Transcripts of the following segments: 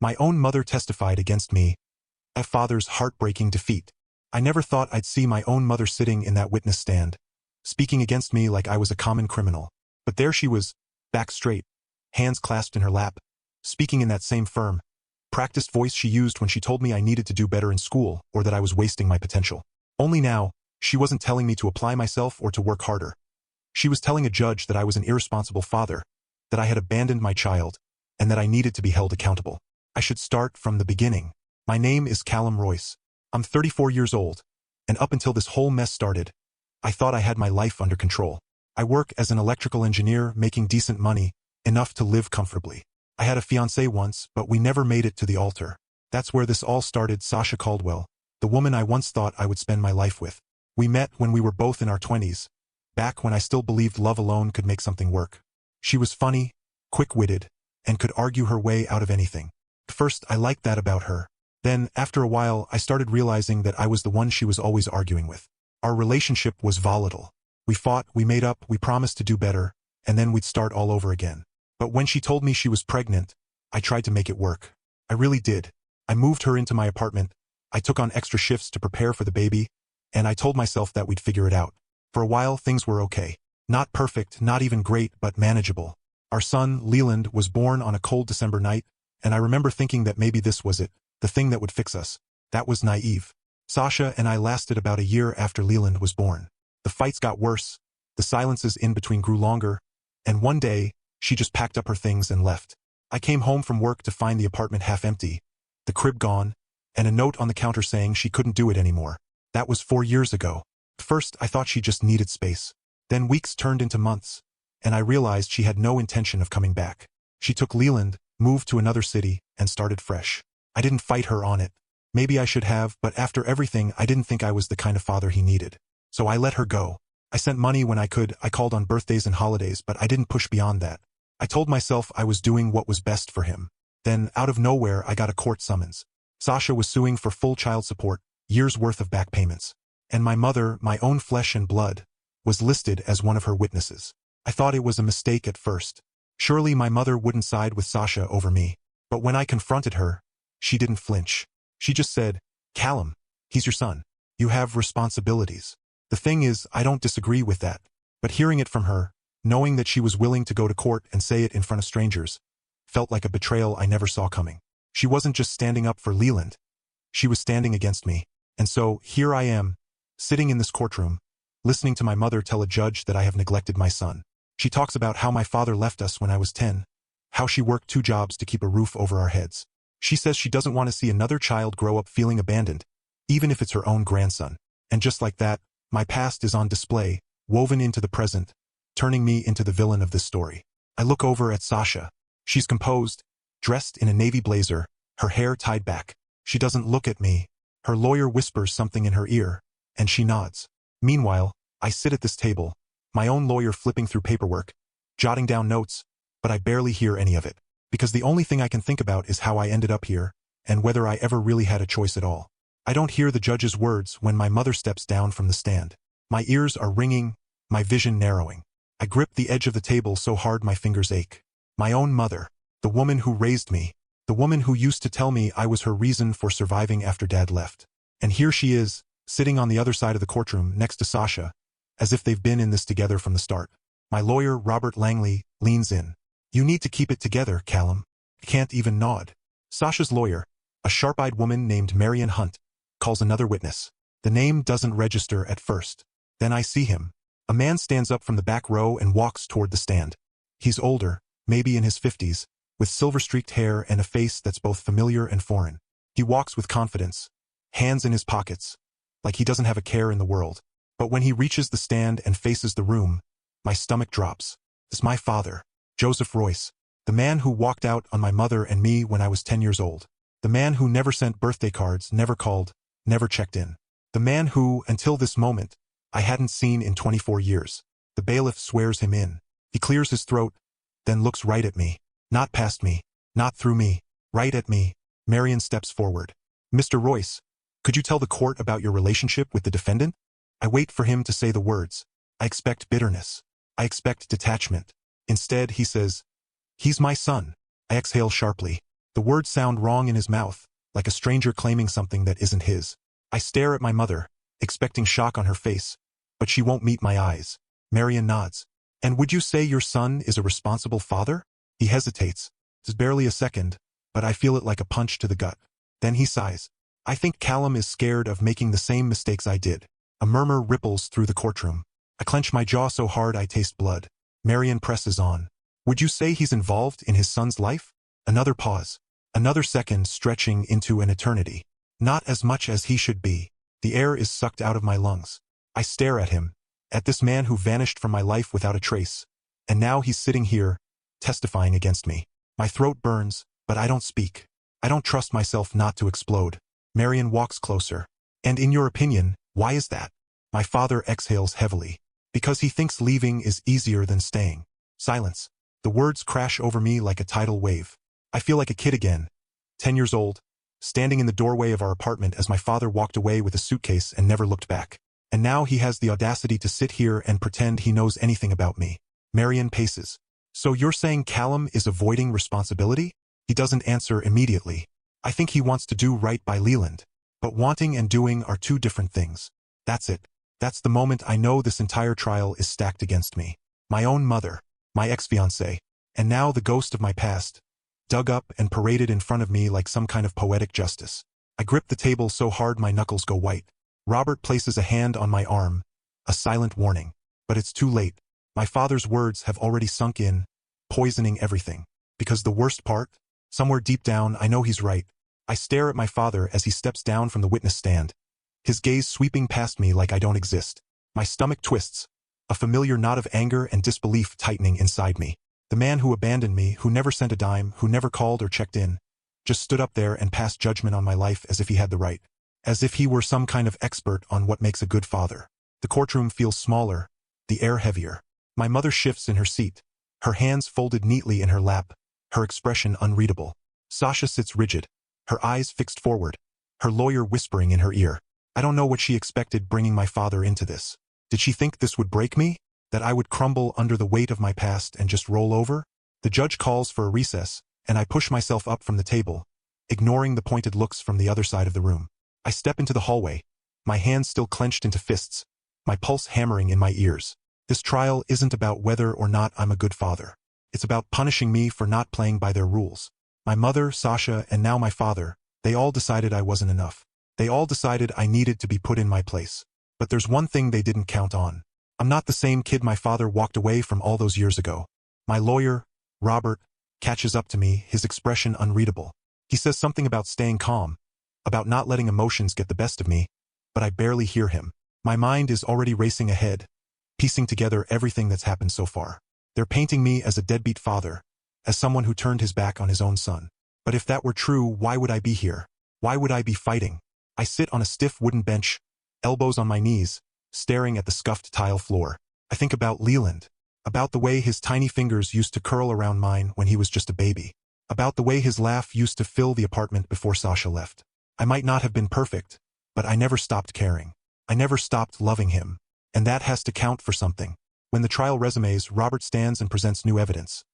My own mother testified against me. A father's heartbreaking defeat. I never thought I'd see my own mother sitting in that witness stand, speaking against me like I was a common criminal. But there she was, back straight, hands clasped in her lap, speaking in that same firm, practiced voice she used when she told me I needed to do better in school or that I was wasting my potential. Only now, she wasn't telling me to apply myself or to work harder. She was telling a judge that I was an irresponsible father, that I had abandoned my child, and that I needed to be held accountable. I should start from the beginning. My name is Callum Royce. I'm 34 years old, and up until this whole mess started, I thought I had my life under control. I work as an electrical engineer making decent money, enough to live comfortably. I had a fiancée once, but we never made it to the altar. That's where this all started. Sasha Caldwell, the woman I once thought I would spend my life with. We met when we were both in our 20s, back when I still believed love alone could make something work. She was funny, quick-witted, and could argue her way out of anything. At first, I liked that about her. Then, after a while, I started realizing that I was the one she was always arguing with. Our relationship was volatile. We fought, we made up, we promised to do better, and then we'd start all over again. But when she told me she was pregnant, I tried to make it work. I really did. I moved her into my apartment, I took on extra shifts to prepare for the baby, and I told myself that we'd figure it out. For a while, things were okay. Not perfect, not even great, but manageable. Our son, Leland, was born on a cold December night, and I remember thinking that maybe this was it, the thing that would fix us. That was naive. Sasha and I lasted about a year after Leland was born. The fights got worse, the silences in between grew longer, and one day, she just packed up her things and left. I came home from work to find the apartment half empty, the crib gone, and a note on the counter saying she couldn't do it anymore. That was 4 years ago. At first, I thought she just needed space. Then weeks turned into months, and I realized she had no intention of coming back. She took Leland, moved to another city, and started fresh. I didn't fight her on it. Maybe I should have, but after everything, I didn't think I was the kind of father he needed. So I let her go. I sent money when I could, I called on birthdays and holidays, but I didn't push beyond that. I told myself I was doing what was best for him. Then, out of nowhere, I got a court summons. Sasha was suing for full child support, years' worth of back payments. And my mother, my own flesh and blood, was listed as one of her witnesses. I thought it was a mistake at first. Surely my mother wouldn't side with Sasha over me. But when I confronted her, she didn't flinch. She just said, "Callum, he's your son. You have responsibilities." The thing is, I don't disagree with that. But hearing it from her, knowing that she was willing to go to court and say it in front of strangers, felt like a betrayal I never saw coming. She wasn't just standing up for Leland. She was standing against me. And so, here I am, sitting in this courtroom, listening to my mother tell a judge that I have neglected my son. She talks about how my father left us when I was 10, how she worked 2 jobs to keep a roof over our heads. She says she doesn't want to see another child grow up feeling abandoned, even if it's her own grandson. And just like that, my past is on display, woven into the present, turning me into the villain of this story. I look over at Sasha. She's composed, dressed in a navy blazer, her hair tied back. She doesn't look at me. Her lawyer whispers something in her ear, and she nods. Meanwhile, I sit at this table, my own lawyer flipping through paperwork, jotting down notes, but I barely hear any of it. Because the only thing I can think about is how I ended up here, and whether I ever really had a choice at all. I don't hear the judge's words when my mother steps down from the stand. My ears are ringing, my vision narrowing. I grip the edge of the table so hard my fingers ache. My own mother, the woman who raised me, the woman who used to tell me I was her reason for surviving after Dad left. And here she is, sitting on the other side of the courtroom next to Sasha, as if they've been in this together from the start. My lawyer, Robert Langley, leans in. "You need to keep it together, Callum." I can't even nod. Sasha's lawyer, a sharp-eyed woman named Marion Hunt, calls another witness. The name doesn't register at first. Then I see him. A man stands up from the back row and walks toward the stand. He's older, maybe in his 50s, with silver-streaked hair and a face that's both familiar and foreign. He walks with confidence, hands in his pockets, like he doesn't have a care in the world. But when he reaches the stand and faces the room, my stomach drops. It's my father, Joseph Royce, the man who walked out on my mother and me when I was 10 years old. The man who never sent birthday cards, never called, never checked in. The man who, until this moment, I hadn't seen in 24 years. The bailiff swears him in. He clears his throat, then looks right at me. Not past me, not through me, right at me. Marion steps forward. "Mr. Royce, could you tell the court about your relationship with the defendant?" I wait for him to say the words. I expect bitterness. I expect detachment. Instead, he says, "He's my son." I exhale sharply. The words sound wrong in his mouth, like a stranger claiming something that isn't his. I stare at my mother, expecting shock on her face, but she won't meet my eyes. Marion nods. And would you say your son is a responsible father? He hesitates. It's barely a second, but I feel it like a punch to the gut. Then he sighs. I think Callum is scared of making the same mistakes I did. A murmur ripples through the courtroom. I clench my jaw so hard I taste blood. Marion presses on. Would you say he's involved in his son's life? Another pause. Another second stretching into an eternity. Not as much as he should be. The air is sucked out of my lungs. I stare at him, at this man who vanished from my life without a trace. And now he's sitting here, testifying against me. My throat burns, but I don't speak. I don't trust myself not to explode. Marion walks closer. And in your opinion, why is that? My father exhales heavily. Because he thinks leaving is easier than staying. Silence. The words crash over me like a tidal wave. I feel like a kid again, 10 years old, standing in the doorway of our apartment as my father walked away with a suitcase and never looked back. And now he has the audacity to sit here and pretend he knows anything about me. Marion paces. So you're saying Callum is avoiding responsibility? He doesn't answer immediately. I think he wants to do right by Leland. But wanting and doing are two different things. That's it. That's the moment I know this entire trial is stacked against me. My own mother, my ex-fiancée, and now the ghost of my past, dug up and paraded in front of me like some kind of poetic justice. I grip the table so hard my knuckles go white. Robert places a hand on my arm, a silent warning. But it's too late. My father's words have already sunk in, poisoning everything. Because the worst part? Somewhere deep down, I know he's right. I stare at my father as he steps down from the witness stand, his gaze sweeping past me like I don't exist. My stomach twists, a familiar knot of anger and disbelief tightening inside me. The man who abandoned me, who never sent a dime, who never called or checked in, just stood up there and passed judgment on my life as if he had the right. As if he were some kind of expert on what makes a good father. The courtroom feels smaller, the air heavier. My mother shifts in her seat, her hands folded neatly in her lap, her expression unreadable. Sasha sits rigid, her eyes fixed forward, her lawyer whispering in her ear. I don't know what she expected bringing my father into this. Did she think this would break me? That I would crumble under the weight of my past and just roll over? The judge calls for a recess, and I push myself up from the table, ignoring the pointed looks from the other side of the room. I step into the hallway, my hands still clenched into fists, my pulse hammering in my ears. This trial isn't about whether or not I'm a good father. It's about punishing me for not playing by their rules. My mother, Sasha, and now my father, they all decided I wasn't enough. They all decided I needed to be put in my place. But there's one thing they didn't count on. I'm not the same kid my father walked away from all those years ago. My lawyer, Robert, catches up to me, his expression unreadable. He says something about staying calm, about not letting emotions get the best of me, but I barely hear him. My mind is already racing ahead, piecing together everything that's happened so far. They're painting me as a deadbeat father, as someone who turned his back on his own son. But if that were true, why would I be here? Why would I be fighting? I sit on a stiff wooden bench, elbows on my knees, staring at the scuffed tile floor. I think about Leland, about the way his tiny fingers used to curl around mine when he was just a baby, about the way his laugh used to fill the apartment before Sasha left. I might not have been perfect, but I never stopped caring. I never stopped loving him. And that has to count for something. When the trial resumes, Robert stands and presents new evidence.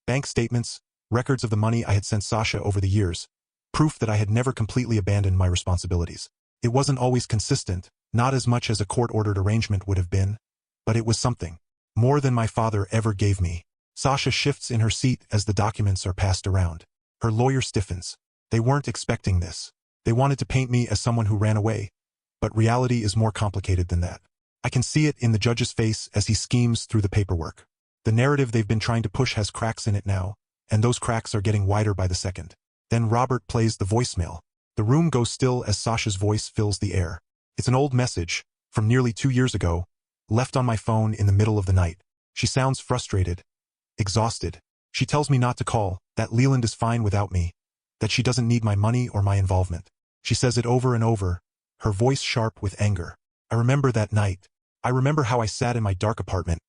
Bank statements, records of the money I had sent Sasha over the years, proof that I had never completely abandoned my responsibilities. It wasn't always consistent, not as much as a court-ordered arrangement would have been, but it was something. More than my father ever gave me. Sasha shifts in her seat as the documents are passed around. Her lawyer stiffens. They weren't expecting this. They wanted to paint me as someone who ran away, but reality is more complicated than that. I can see it in the judge's face as he schemes through the paperwork. The narrative they've been trying to push has cracks in it now, and those cracks are getting wider by the second. Then Robert plays the voicemail. The room goes still as Sasha's voice fills the air. It's an old message, from nearly 2 years ago, left on my phone in the middle of the night. She sounds frustrated, exhausted. She tells me not to call, that Leland is fine without me, that she doesn't need my money or my involvement. She says it over and over, her voice sharp with anger. I remember that night. I remember how I sat in my dark apartment,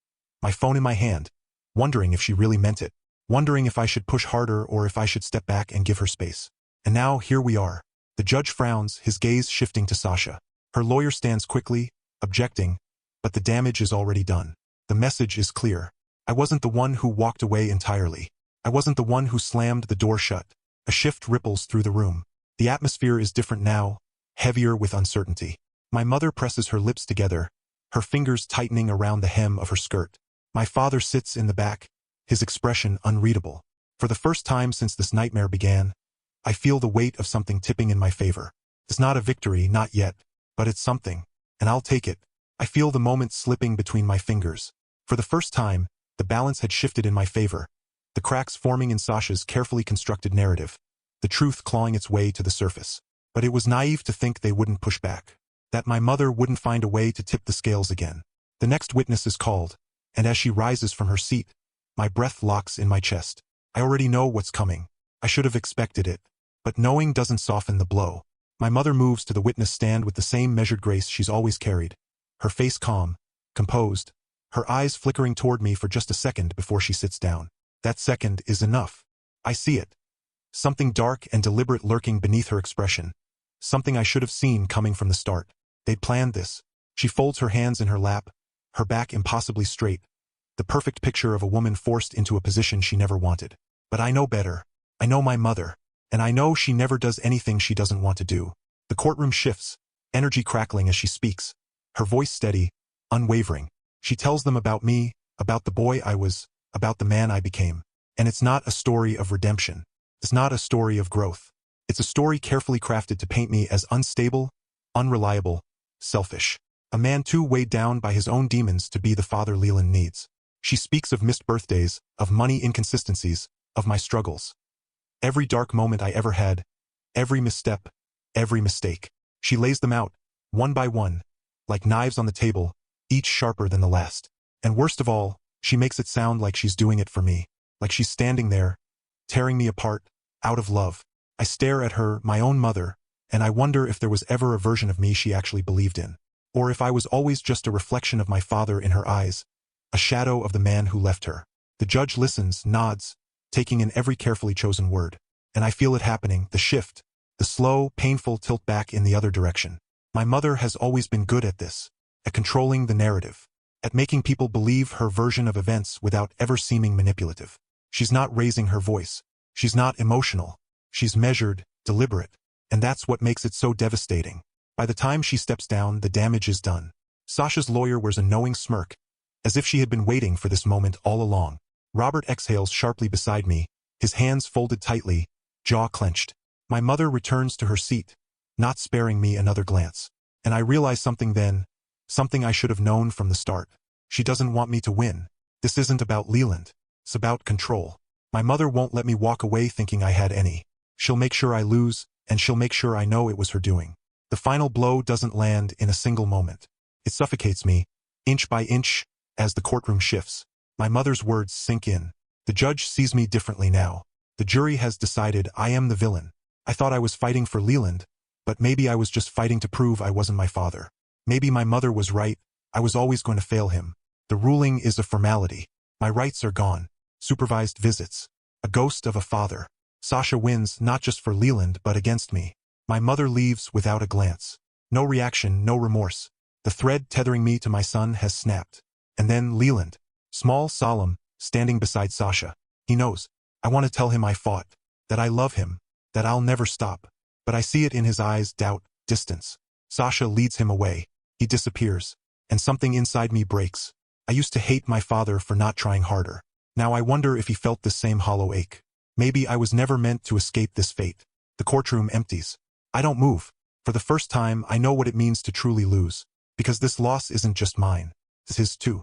my phone in my hand, wondering if she really meant it, wondering if I should push harder or if I should step back and give her space. And now here we are. The judge frowns, his gaze shifting to Sasha. Her lawyer stands quickly, objecting, but the damage is already done. The message is clear. I wasn't the one who walked away entirely. I wasn't the one who slammed the door shut. A shift ripples through the room. The atmosphere is different now, heavier with uncertainty. My mother presses her lips together, her fingers tightening around the hem of her skirt. My father sits in the back, his expression unreadable. For the first time since this nightmare began, I feel the weight of something tipping in my favor. It's not a victory, not yet, but it's something, and I'll take it. I feel the moment slipping between my fingers. For the first time, the balance had shifted in my favor, the cracks forming in Sasha's carefully constructed narrative, the truth clawing its way to the surface. But it was naive to think they wouldn't push back, that my mother wouldn't find a way to tip the scales again. The next witness is called, and as she rises from her seat, my breath locks in my chest. I already know what's coming. I should have expected it. But knowing doesn't soften the blow. My mother moves to the witness stand with the same measured grace she's always carried, her face calm, composed, her eyes flickering toward me for just a second before she sits down. That second is enough. I see it. Something dark and deliberate lurking beneath her expression. Something I should have seen coming from the start. They'd planned this. She folds her hands in her lap, her back impossibly straight, the perfect picture of a woman forced into a position she never wanted. But I know better. I know my mother. And I know she never does anything she doesn't want to do. The courtroom shifts, energy crackling as she speaks, her voice steady, unwavering. She tells them about me, about the boy I was, about the man I became. And it's not a story of redemption. It's not a story of growth. It's a story carefully crafted to paint me as unstable, unreliable, selfish. A man too weighed down by his own demons to be the father Leland needs. She speaks of missed birthdays, of money inconsistencies, of my struggles. Every dark moment I ever had, every misstep, every mistake. She lays them out, one by one, like knives on the table, each sharper than the last. And worst of all, she makes it sound like she's doing it for me, like she's standing there, tearing me apart, out of love. I stare at her, my own mother, and I wonder if there was ever a version of me she actually believed in. Or if I was always just a reflection of my father in her eyes, a shadow of the man who left her. The judge listens, nods, taking in every carefully chosen word. And I feel it happening, the shift, the slow, painful tilt back in the other direction. My mother has always been good at this, at controlling the narrative, at making people believe her version of events without ever seeming manipulative. She's not raising her voice. She's not emotional. She's measured, deliberate. And that's what makes it so devastating. By the time she steps down, the damage is done. Sasha's lawyer wears a knowing smirk, as if she had been waiting for this moment all along. Robert exhales sharply beside me, his hands folded tightly, jaw clenched. My mother returns to her seat, not sparing me another glance. And I realize something then, something I should have known from the start. She doesn't want me to win. This isn't about Leland. It's about control. My mother won't let me walk away thinking I had any. She'll make sure I lose, and she'll make sure I know it was her doing. The final blow doesn't land in a single moment. It suffocates me, inch by inch, as the courtroom shifts. My mother's words sink in. The judge sees me differently now. The jury has decided I am the villain. I thought I was fighting for Leland, but maybe I was just fighting to prove I wasn't my father. Maybe my mother was right. I was always going to fail him. The ruling is a formality. My rights are gone. Supervised visits. A ghost of a father. Sasha wins not just for Leland but against me. My mother leaves without a glance. No reaction, no remorse. The thread tethering me to my son has snapped. And then Leland. Small, solemn, standing beside Sasha. He knows. I want to tell him I fought. That I love him. That I'll never stop. But I see it in his eyes, doubt, distance. Sasha leads him away. He disappears. And something inside me breaks. I used to hate my father for not trying harder. Now I wonder if he felt the same hollow ache. Maybe I was never meant to escape this fate. The courtroom empties. I don't move. For the first time, I know what it means to truly lose. Because this loss isn't just mine. It's his too.